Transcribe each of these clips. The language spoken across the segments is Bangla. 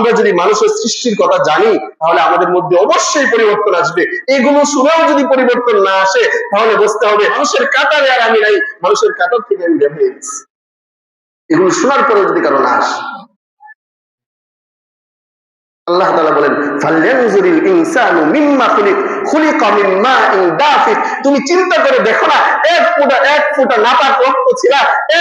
আমরা যদি মানুষের সৃষ্টির কথা জানি তাহলে আমাদের মধ্যে অবশ্যই পরিবর্তন আসবে। এগুলো শুনেও যদি পরিবর্তন না আসে তাহলে বুঝতে হবে মানুষের কাতারে আর আমি নাই, মানুষের কাতার থেকে আমি বের হয়ে গেছি। এগুলো শোনার পরে যদি কারো না আসে, আল্লাহ তাআলা বলেন ফালয়ানজুরিল ইনসানু মিম্মা খুলিকা মিন মাইন দাফিক। তুমি চিন্তা করে দেখো না, এক ফোঁটা নাপাক রক্ত ছিল,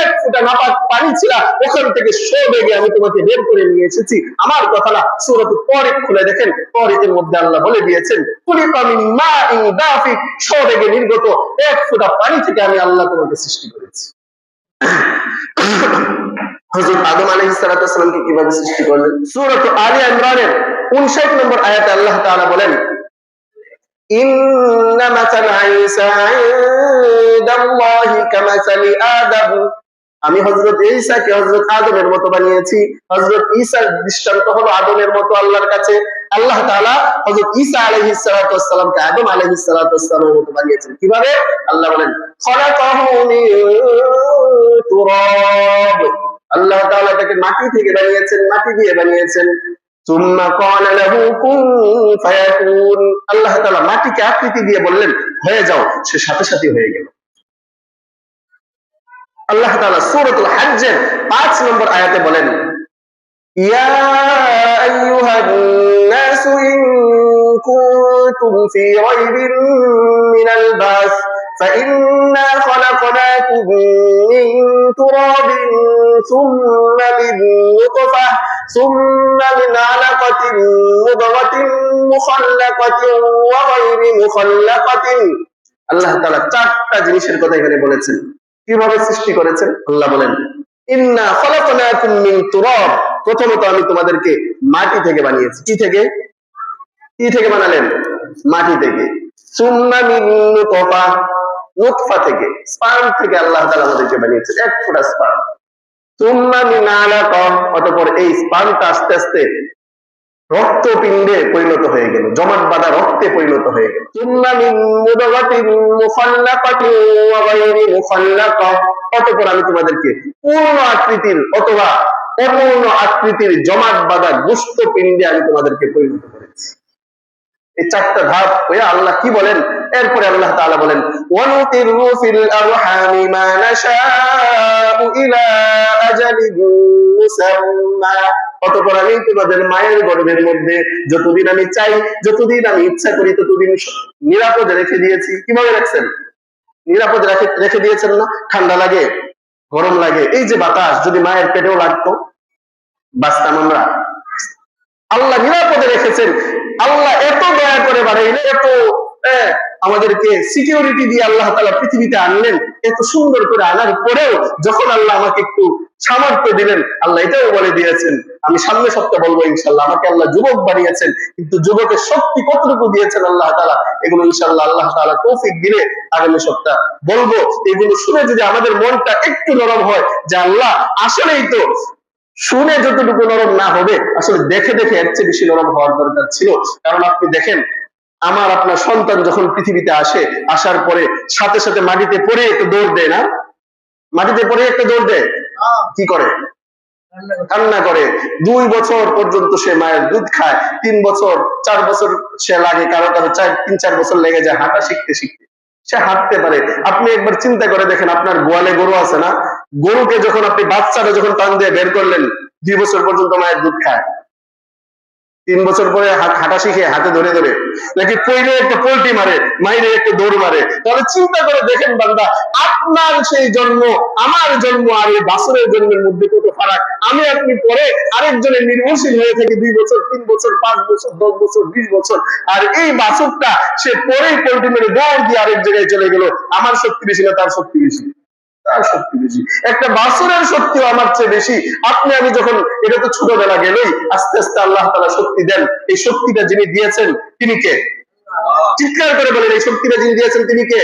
এক ফোঁটা নাপাক পানি ছিল, ওখান থেকে সবেগে আমি তোমাকে বের করে নিয়ে এসেছি। আমার কথা না, সূরাতুত তারিক খুলে দেখেন, তারিকের মধ্যে আল্লাহ বলে দিয়েছেন খুলিকা মিন মাইন দাফিক, সবেগে নির্গত এক ফোঁটা পানি থেকে আমি আল্লাহ তোমাকে সৃষ্টি করেছি। হযরত আদম আলাইহিস সালামকে কিভাবে সৃষ্টি করলেন? সূরা আলে ইমরানের 59 নম্বর আয়াতে আল্লাহ তাআলা বলেন ইন্না মাসালা ঈসা ইনদাল্লাহি কামাসালি আদম, আমি হযরত ঈসাকে হযরত আদমের মতো বানিয়েছি। হযরত ঈসার দৃষ্টান্ত হলো আদমের মতো আল্লাহর কাছে। আল্লাহ তাআলা হযরত ঈসা আলাইহিস সালামকে আদম আলাইহিস সালামের মতো বানিয়েছেন। কিভাবে? আল্লাহ বলেন খলাকাহু মিন তুরাব, আল্লাহ তাআলা তাকে মাটি থেকে বানিয়েছেন, মাটি দিয়ে বানিয়েছেন। সুম্মা ক্বালা লাহু কুন ফায়াকুন, আল্লাহ তাআলা মাটিকে আকৃতি দিয়ে বললেন হয়ে যাও, সে সাথে সাথে হয়ে গেল। আল্লাহ তাআলা সূরাতুল হজ্জের 5 নম্বর আয়াতে বলেন ইয়া আইয়ুহান নাসু ইন কুনতুম ফি রাইবিন মিনাল বাস فإنا خلقناكم من تراب ثم من نطفة ثم من علقة مضغة مخلقة وغير مخلقة। আল্লাহ তাআলা 4টা জিনিসের কথা এখানে বলেছেন। কিভাবে সৃষ্টি করেছেন? আল্লাহ বলেন ইন্না খলাকনাকুম মিন তুরাব, প্রথমত আমি তোমাদেরকে মাটি থেকে বানিয়েছি। কি থেকে বানালেন? মাটি থেকে। সুম্মা মিন নুতফা, নুতফা থেকে, স্পার্ম থেকে আল্লাহ তাআলা আমাদেরকে বানিয়েছেন, এক ফোঁটা স্পার্ম। সুম্মা মিন আলাকা, অতঃপর এই স্পার্মটা আস্তে আস্তে রক্তপিণ্ডে পরিণত হয়ে গেল, জমাট বাঁধা রক্তে পরিণত হয়ে গেল। সুম্মা মিন মুদগাতিন মুখাল্লাকাতিন ওয়া গায়রি মুখাল্লাকা, অতঃপর আমি তোমাদেরকে পূর্ণ আকৃতির অথবা অপূর্ণ আকৃতির জমাট বাঁধা গোশত পিণ্ডে আমি তোমাদেরকে পরিণত করেছি। এই 4টা ধাপ হয়ে আল্লাহ কি বলেন? এরপরে আল্লাহ তাআলা বলেন ওয়ানুতিরু ফিল আরহামি মা নাশাউ ইলা আজালিন মুসাম্মা, অতঃপর আমি তোমাদের মায়ের গর্ভের মধ্যে যতদিন আমি চাই, যতদিন আমি ইচ্ছা করি ততদিন নিরাপদে রেখে দিয়েছি। কিভাবে রাখছেন? নিরাপদে রেখে দিয়েছেন না? ঠান্ডা লাগে, গরম লাগে, এই যে বাতাস যদি মায়ের পেটেও লাগতো বাঁচতাম আমরা? আল্লাহ নিরাপদে রেখেছেন। আল্লাহ এত দয়া করে বানাইলেন, এত আমাদেরকে সিকিউরিটি দিয়ে আল্লাহ তাআলা পৃথিবীতে আনলেন। এত সুন্দর করে আনার পরেও যখন আল্লাহ আমাকে একটু সামর্থ্য দিলেন, আল্লাহ এটাও বলে দিয়েছেন, আমি সামনে সপ্তাহে বলবো ইনশাআল্লাহ, আমাকে আল্লাহ যুবক বানিয়েছেন, কিন্তু যুবকের শক্তি কতটুকু দিয়েছেন আল্লাহ তাআলা, এগুলো ইনশাআল্লাহ আল্লাহ তাআলা তৌফিক দিলে আগামী সপ্তাহ বলবো। এগুলো শুনে যদি আমাদের মনটা একটু নরম হয় যে আল্লাহ আসলেই তো, শুনে যতটুকু নরম না হবে, আসলে দেখে দেখে এর চেয়ে বেশি নরম হওয়ার দরকার ছিল। কারণ আপনি দেখেন, আমার আপনার সন্তান যখন পৃথিবীতে আসে, আসার পরে সাথে সাথে মাটিতে পড়ে একটু দৌড় দেয় না? মাটিতে পড়ে একটা দৌড় দেয়, কি করে? কান্না করে। 2 বছর পর্যন্ত সে মায়ের দুধ খায়, 3 বছর 4 বছর সে লাগে, কারো 3-4 বছর লেগে যায় হাঁটা শিখতে শিখতে, সে হাঁটতে পারে। আপনি একবার চিন্তা করে দেখেন, আপনার গোয়ালে গরু আছে না? গরুকে যখন আপনি বাচ্চাটা যখন টান দিয়ে বের করলেন, 2 বছর পর্যন্ত মায়ের দুধ খায়, 3 বছর পরে হাঁটা শিখে হাতে ধরে ধরে, নাকি পইলে একটা পোল্টি মারে, মাইরে একটা দৌড় মারে? তাহলে চিন্তা করে দেখেন বান্দা, আপনার সেই জন্ম, আমার জন্ম আর এই বাছুরের জন্মের মধ্যে কত ফারাক। আমি আপনি পরে আরেকজনের নির্ভরশীল হয়ে থাকি 2 বছর, 3 বছর, 5 বছর, 10 বছর, 20 বছর, আর এই বাছুরটা সে পরেই পোল্টি মেরে দৌড় দিয়ে আরেক জায়গায় চলে গেল। আমার শক্তি বেশি না তার শক্তি বেশি? তার শক্তি বেশি। একটা বাছুরের শক্তিও আমার চেয়ে বেশি। আপনি আমি যখন, এটা তো ছোটবেলা গেলেই, আস্তে আস্তে আল্লাহ তাআলা শক্তি দেন। এই শক্তিটা যিনি দিয়েছেন তিনি কে? চিৎকার করে বলেন, এই শক্তিটা যিনি দিয়েছেন তিনি কে?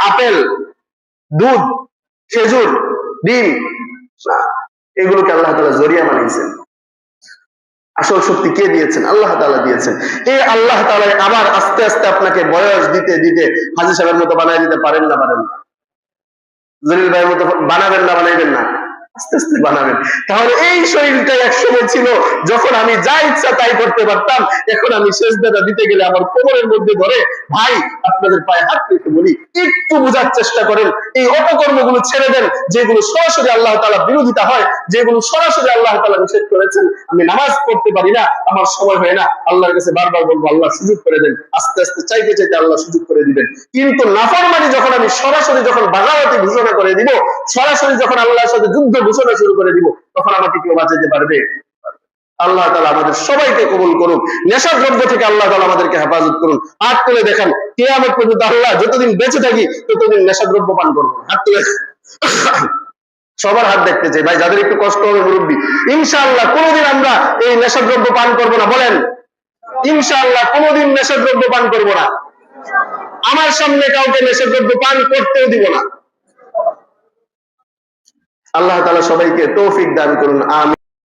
আপেল, দুধ, খেজুর, ডিম না, এগুলোকে আল্লাহ তাআলা জরিয়া বানিয়েছেন। আসল শক্তি কে দিয়েছেন? আল্লাহ তাআলা দিয়েছেন। এই আল্লাহ তাআলা আবার আস্তে আস্তে আপনাকে বয়স দিতে দিতে হাজী সাহেবের মতো বানায় দিতে পারেন না? পারেন না? জলিল ভাইয়ের মতো বানাবেন না? বানাইবেন না? আস্তে আস্তে বানাবেন। তাহলে এই শরীরটা একসময় ছিল যখন আমি যা ইচ্ছা তাই করতে পারতাম, এখন আমি সেজদাটা দিতে গেলে আমার কোমরের মধ্যে ধরে। ভাই, আপনাদের পায়ে হাত রেখে বলি, একটু বোঝার চেষ্টা করেন, এই অপকর্মগুলো ছেড়ে দেন, যেগুলো সরাসরি আল্লাহ তাআলা বিরোধিতা হয়, যেগুলো সরাসরি আল্লাহ তাআলা নিষেধ করেছেন। আমি নামাজ পড়তে পারি না, আমার সময় হয় না, আল্লাহর কাছে বারবার বলবো আল্লাহ সুযোগ করে দেন, আস্তে আস্তে চাইতে চাইতে আল্লাহ সুযোগ করে দিবেন। কিন্তু নাফরমানি যখন আমি সরাসরি যখন বাগাওয়াতি ঘোষণা করে দিব, সরাসরি যখন আল্লাহর সাথে যুদ্ধ ঘোষণা শুরু করে দিব, তখন আমাকে কেউ বাঁচাতে পারবে? আল্লাহ তাআলা আমাদের সবাইকে কবুল করুন, নেশাদ্রব্য থেকে আল্লাহ তাআলা আমাদেরকে হেফাজত করুন। হাত তুলে দেখান, কিয়ামত পর্যন্ত আল্লাহ যতদিন বেঁচে থাকি ততদিন নেশাদ্রব্য পান করবো। হাত তুলে সবার হাত দেখতে চাই ভাই, যাদের একটু কষ্ট হবে মুরব্বী। ইনশাআল্লাহ কোনোদিন আমরা এই নেশাদ্রব্য পান করবো না, বলেন ইনশাআল্লাহ কোনোদিন নেশাদ্রব্য পান করবো না। আমার সামনে কাউকে নেশাদ্রব্য পান করতেও দিব না। আল্লাহ তাআলা সবাইকে তৌফিক দান করুন, আমিন।